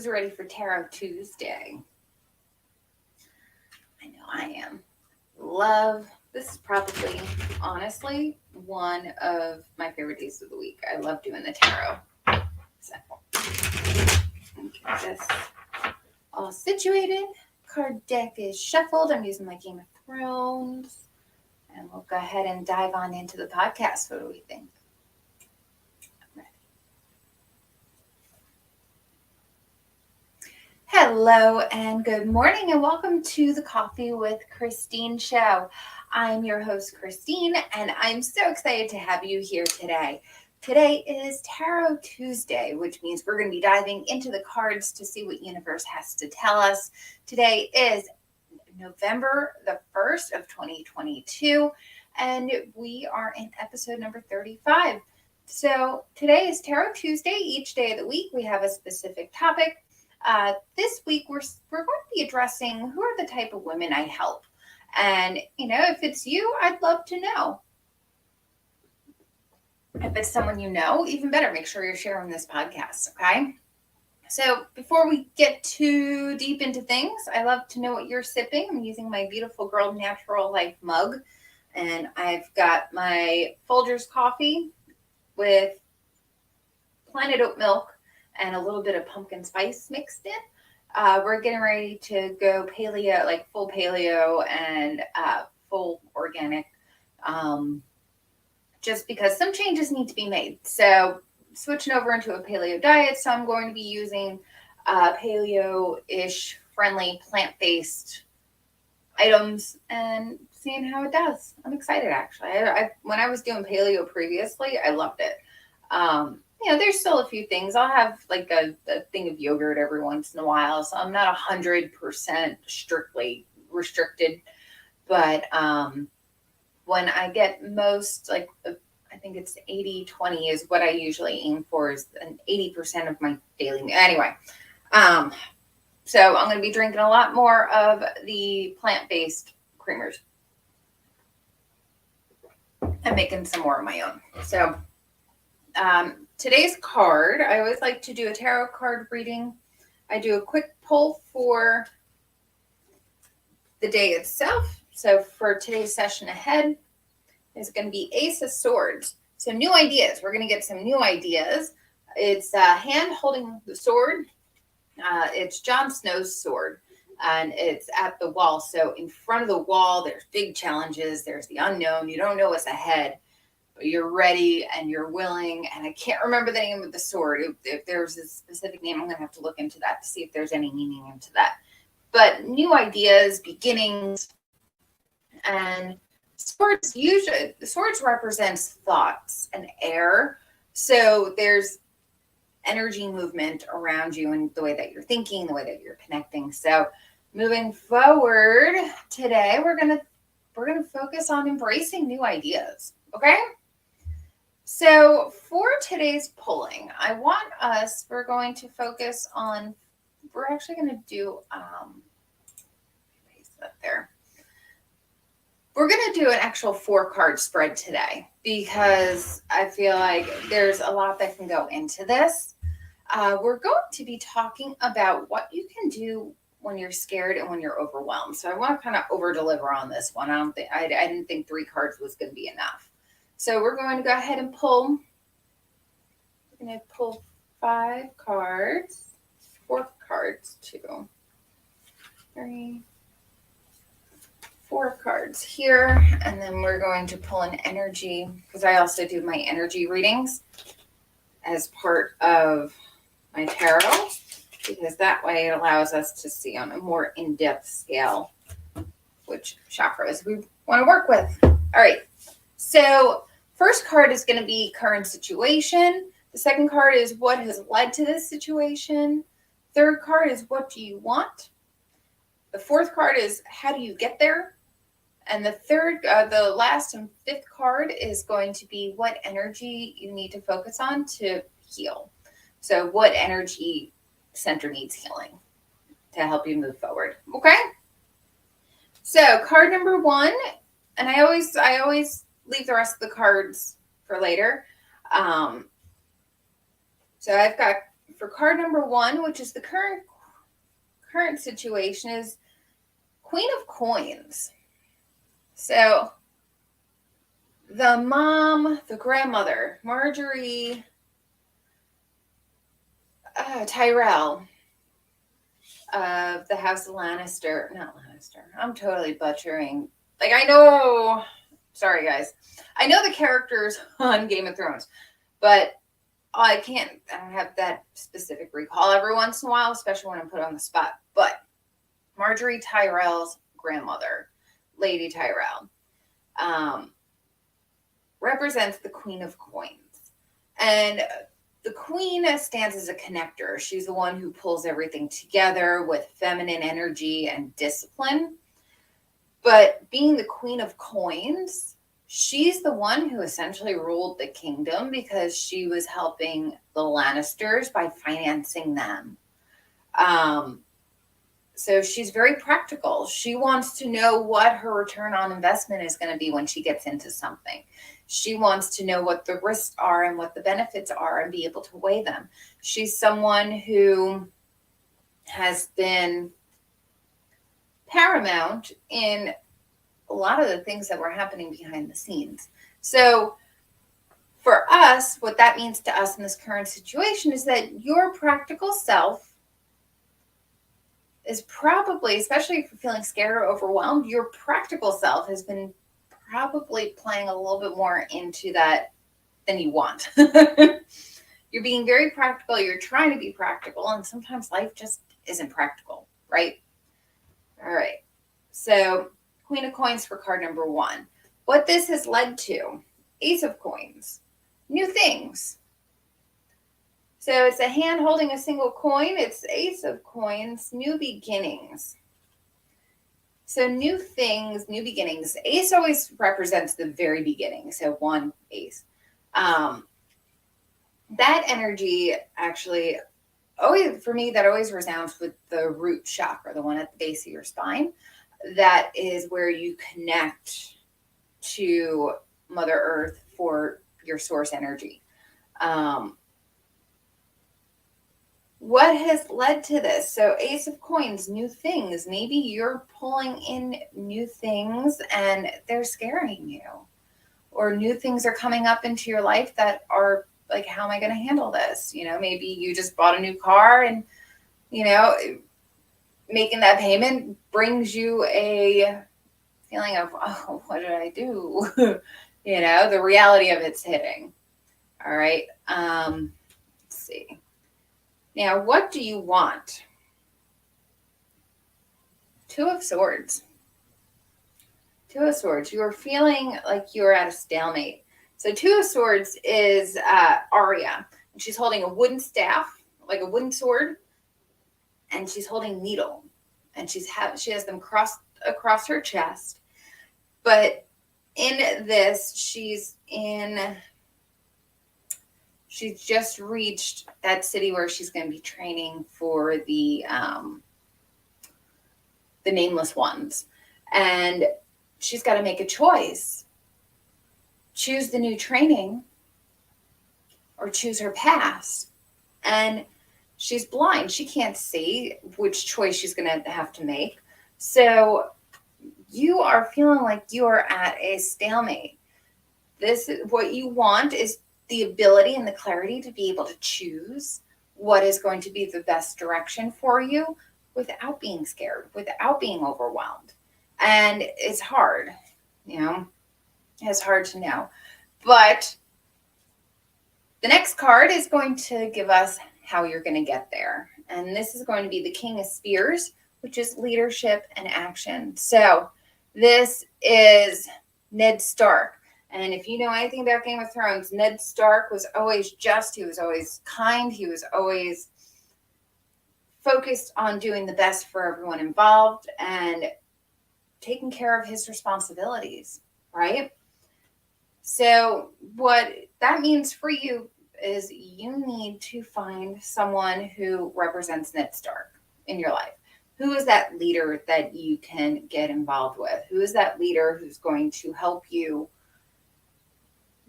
Who's ready for Tarot Tuesday? I know I am. This is probably, honestly, one of my favorite days of the week. I love doing the tarot. So, get this all situated. Card deck is shuffled. I'm using my Game of Thrones. And we'll go ahead and dive on into the podcast. What do we think? Hello and good morning and welcome to the Coffee with Christine show. I'm your host, Christine, and I'm so excited to have you here today. Today is Tarot Tuesday, which means we're going to be diving into the cards to see what universe has to tell us. Today is November the 1st of 2022, and we are in episode number 35. So today is Tarot Tuesday. Each day of the week, we have a specific topic. This week, we're going to be addressing who are the type of women I help. And, if it's you, I'd love to know. If it's someone you know, even better, make sure you're sharing this podcast, okay? So before we get too deep into things, I love to know what you're sipping. I'm using my Beautiful Girl Natural Life mug. And I've got my Folgers coffee with Planet Oat milk and a little bit of pumpkin spice mixed in. We're getting ready to go paleo, like full paleo and full organic, just because some changes need to be made. So switching over into a paleo diet. So I'm going to be using paleo-ish friendly plant-based items and seeing how it does. I'm excited, actually. When I was doing paleo previously, I loved it. There's still a few things. I'll have like a thing of yogurt every once in a while. So I'm not 100% strictly restricted. But when I get most, like, I think it's 80-20 is what I usually aim for, is an 80% of my daily meal. Anyway, so I'm going to be drinking a lot more of the plant-based creamers. I'm making some more of my own. So today's card, I always like to do a tarot card reading. I do a quick pull for the day itself. So for today's session ahead is going to be Ace of Swords. So new ideas. We're going to get some new ideas. It's a hand holding the sword. It's Jon Snow's sword, and it's at the wall. So in front of the wall, there's big challenges. There's the unknown. You don't know what's ahead. You're ready and you're willing, and I can't remember the name of the sword. If there's a specific name, I'm going to have to look into that to see if there's any meaning into that. But new ideas, beginnings, and swords represents thoughts and air. So there's energy movement around you and the way that you're thinking, the way that you're connecting. So moving forward today, we're gonna focus on embracing new ideas. Okay. So for today's pulling, we're going to focus on, we're actually going to do, paste that there. We're going to do an actual 4-card spread today because I feel like there's a lot that can go into this. We're going to be talking about what you can do when you're scared and when you're overwhelmed. So I want to kind of over deliver on this one. I didn't think 3 cards was going to be enough. So we're going to go ahead and pull. We're going to pull 5 cards, 4 cards, 2, 3, 4 cards here. And then we're going to pull an energy, because I also do my energy readings as part of my tarot, because that way it allows us to see on a more in-depth scale which chakras we want to work with. All right. So first card is going to be current situation. The second card is what has led to this situation. Third card is what do you want? The fourth card is how do you get there? And the last and fifth card is going to be what energy you need to focus on to heal. So what energy center needs healing to help you move forward. Okay. So card number 1, and I always leave the rest of the cards for later. So I've got for card number 1, which is the current situation, is Queen of Coins. So the mom, the grandmother, Marjorie Tyrell of the House of Lannister. Not Lannister. I'm totally butchering. Like, I know. Sorry, guys. I know the characters on Game of Thrones, but I don't have that specific recall every once in a while, especially when I'm put on the spot. But Marjorie Tyrell's grandmother, Lady Tyrell, represents the Queen of Coins. And the Queen stands as a connector. She's the one who pulls everything together with feminine energy and discipline. But being the Queen of Coins, she's the one who essentially ruled the kingdom because she was helping the Lannisters by financing them. So she's very practical. She wants to know what her return on investment is going to be when she gets into something. She wants to know what the risks are and what the benefits are and be able to weigh them. She's someone who has been paramount in a lot of the things that were happening behind the scenes. So for us, what that means to us in this current situation is that your practical self is probably, especially if you're feeling scared or overwhelmed, your practical self has been probably playing a little bit more into that than you want. You're being very practical. You're trying to be practical. And sometimes life just isn't practical, right? All right. So Queen of Coins for card number 1. What this has led to, Ace of Coins, new things. So it's a hand holding a single coin. It's Ace of Coins, new beginnings. So new things, new beginnings. Ace always represents the very beginning. So 1 ace. That energy actually always, for me, that always resounds with the root chakra, the one at the base of your spine. That is where you connect to Mother Earth for your source energy. What has led to this? So Ace of Coins, new things. Maybe you're pulling in new things and they're scaring you. Or new things are coming up into your life that are like, how am I going to handle this? You know, maybe you just bought a new car and, you know, making that payment brings you a feeling of, oh, what did I do? You know, the reality of it's hitting. All right. Let's see. Now, what do you want? 2 of Swords. 2 of Swords. You are feeling like you're at a stalemate. So 2 of Swords is Arya. And she's holding a wooden staff, like a wooden sword. And she's holding needle. And she has them crossed across her chest. But in this, she's just reached that city where she's going to be training for the Nameless Ones. And she's got to make a choice. Choose the new training or choose her past. And she's blind. She can't see which choice she's going to have to make. So you are feeling like you are at a stalemate. What you want is the ability and the clarity to be able to choose what is going to be the best direction for you without being scared, without being overwhelmed. And it's hard, you know, it's hard to know. But the next card is going to give us how you're going to get there. And this is going to be the King of Spears, which is leadership and action. So this is Ned Stark. And if you know anything about Game of Thrones, Ned Stark was always just, he was always kind, he was always focused on doing the best for everyone involved and taking care of his responsibilities, right? So what that means for you is you need to find someone who represents Ned Stark in your life. Who is that leader that you can get involved with? Who is that leader who's going to help you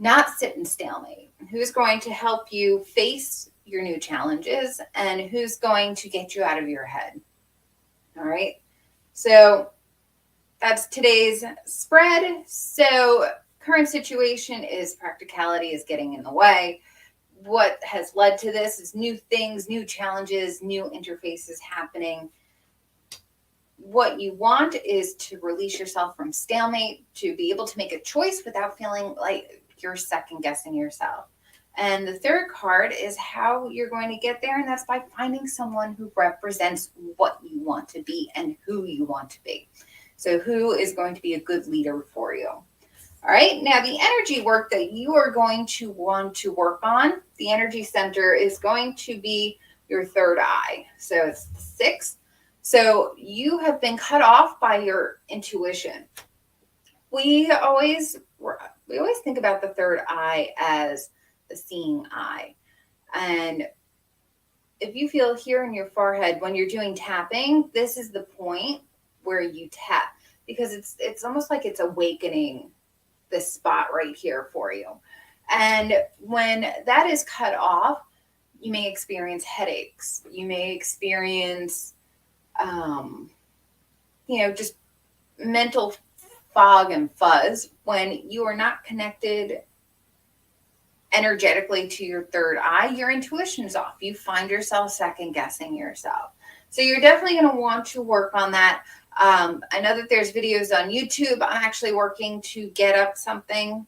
not sit in stalemate? Who's going to help you face your new challenges, and who's going to get you out of your head? All right. So that's today's spread. So current situation is practicality is getting in the way. What has led to this is new things, new challenges, new interfaces happening. What you want is to release yourself from stalemate, to be able to make a choice without feeling like you're second guessing yourself. And the third card is how you're going to get there, and that's by finding someone who represents what you want to be and who you want to be. So who is going to be a good leader for you? All right, now the energy work that you are going to want to work on, the energy center is going to be your third eye. So it's the 6th. So you have been cut off by your intuition. We always think about the third eye as the seeing eye. And if you feel here in your forehead when you're doing tapping, this is the point where you tap, because it's almost like it's awakening this spot right here for you. And when that is cut off, you may experience headaches. You may experience, just mental fog and fuzz when you are not connected energetically to your third eye. Your intuition is off. You find yourself second guessing yourself. So you're definitely going to want to work on that. I know that there's videos on YouTube. I'm actually working to get up something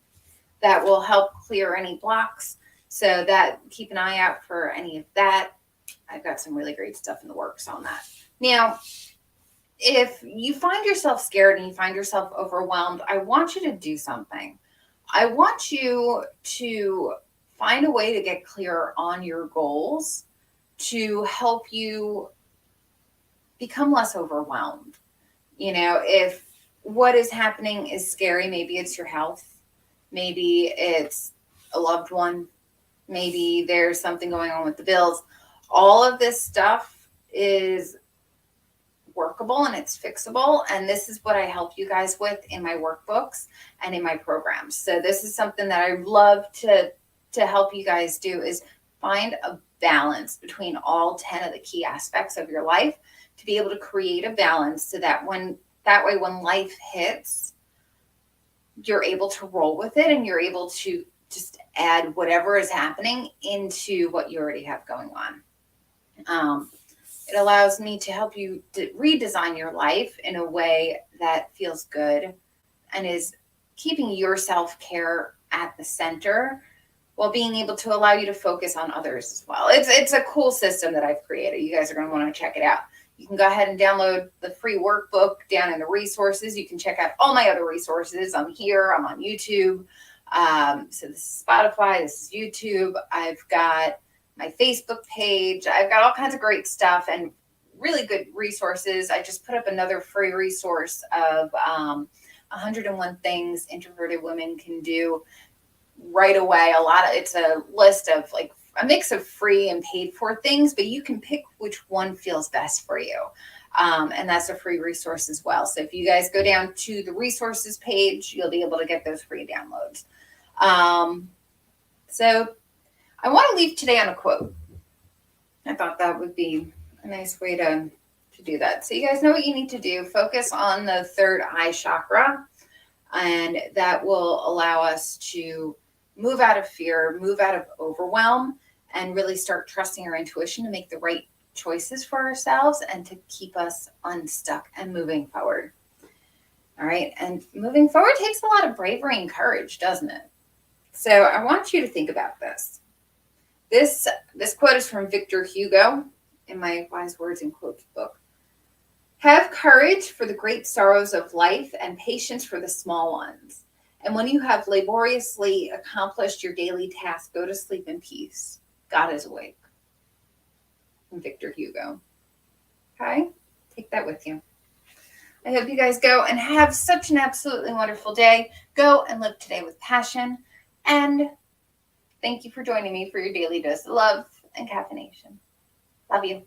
that will help clear any blocks. So that keep an eye out for any of that. I've got some really great stuff in the works on that. Now, if you find yourself scared and you find yourself overwhelmed, I want you to do something. I want you to find a way to get clear on your goals to help you become less overwhelmed. If what is happening is scary, maybe it's your health, maybe it's a loved one, maybe there's something going on with the bills. All of this stuff is workable and it's fixable. And this is what I help you guys with in my workbooks and in my programs. So this is something that I love to help you guys do, is find a balance between all 10 of the key aspects of your life, to be able to create a balance so that when life hits, you're able to roll with it and you're able to just add whatever is happening into what you already have going on. It allows me to help you to redesign your life in a way that feels good and is keeping your self-care at the center, while being able to allow you to focus on others as well. It's a cool system that I've created. You guys are going to want to check it out. You can go ahead and download the free workbook down in the resources. You can check out all my other resources. I'm here. I'm on YouTube. So this is Spotify. This is YouTube. I've got my Facebook page. I've got all kinds of great stuff and really good resources. I just put up another free resource of 101 things introverted women can do right away. It's a list of like a mix of free and paid for things, but you can pick which one feels best for you. And that's a free resource as well. So if you guys go down to the resources page, you'll be able to get those free downloads. So I want to leave today on a quote. I thought that would be a nice way to do that. So you guys know what you need to do. Focus on the third eye chakra, and that will allow us to move out of fear, move out of overwhelm, and really start trusting our intuition to make the right choices for ourselves and to keep us unstuck and moving forward. All right. And moving forward takes a lot of bravery and courage, doesn't it? So I want you to think about this. This quote is from Victor Hugo in my Wise Words and Quotes book. Have courage for the great sorrows of life and patience for the small ones. And when you have laboriously accomplished your daily task, go to sleep in peace. God is awake. From Victor Hugo. Okay? Take that with you. I hope you guys go and have such an absolutely wonderful day. Go and live today with passion. And thank you for joining me for your daily dose of love and caffeination. Love you.